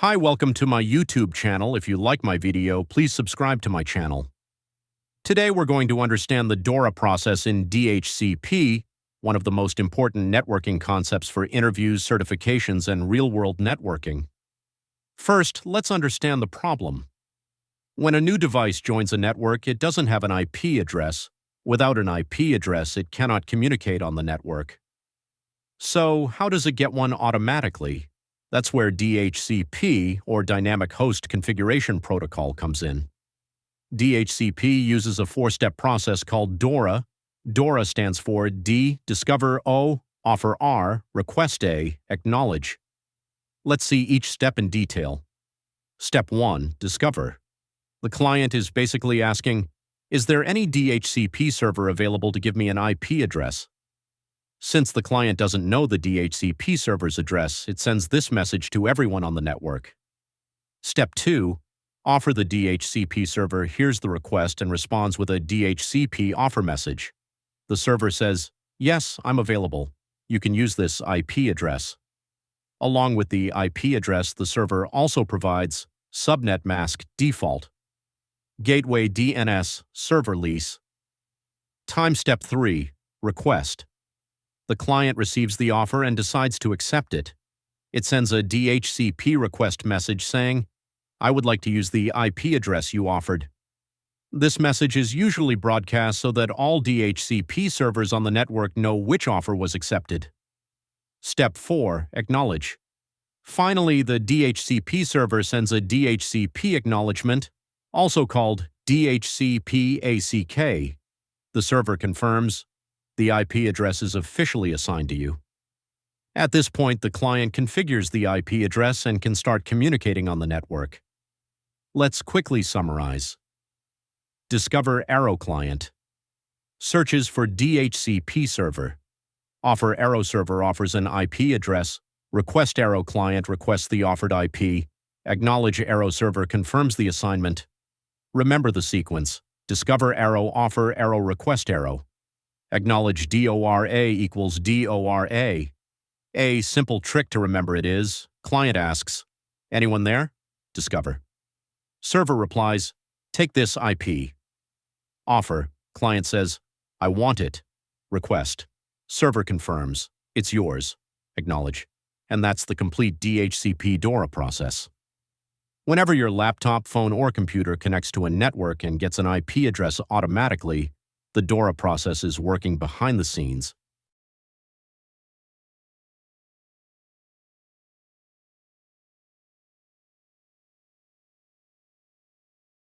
Hi, welcome to my YouTube channel. If you like my video, please subscribe to my channel. Today we're going to understand the DORA process in DHCP, one of the most important networking concepts for interviews, certifications, and real-world networking. First, let's understand the problem. When a new device joins a network, it doesn't have an IP address. Without an IP address, it cannot communicate on the network. So, how does it get one automatically? That's where DHCP, or Dynamic Host Configuration Protocol, comes in. DHCP uses a four-step process called DORA. DORA stands for D, discover O, offer R, request A, acknowledge. Let's see each step in detail. Step 1, discover. The client is basically asking, is there any DHCP server available to give me an IP address? Since the client doesn't know the DHCP server's address, it sends this message to everyone on the network. Step 2, offer the DHCP server hears the request and responds with a DHCP offer message. The server says, yes, I'm available. You can use this IP address. Along with the IP address, the server also provides subnet mask default, gateway DNS server lease. Time step 3, request. The client receives the offer and decides to accept it. It sends a DHCP request message saying, I would like to use the IP address you offered. This message is usually broadcast so that all DHCP servers on the network know which offer was accepted. Step 4, acknowledge. Finally, the DHCP server sends a DHCP acknowledgement, also called DHCP ACK. The server confirms, the IP address is officially assigned to you. At this point, the client configures the IP address and can start communicating on the network. Let's quickly summarize. Discover Arrow client. Searches for DHCP server. Offer Arrow server offers an IP address. Request Arrow client requests the offered IP. Acknowledge Arrow server confirms the assignment. Remember the sequence. Discover Arrow, offer Arrow, request Arrow. Acknowledge DORA equals DORA. A simple trick to remember it is, client asks, anyone there? Discover. Server replies, take this IP. Offer, client says, I want it. Request. Server confirms, it's yours. Acknowledge. And that's the complete DHCP DORA process. Whenever your laptop, phone, or computer connects to a network and gets an IP address automatically, the DORA process is working behind the scenes.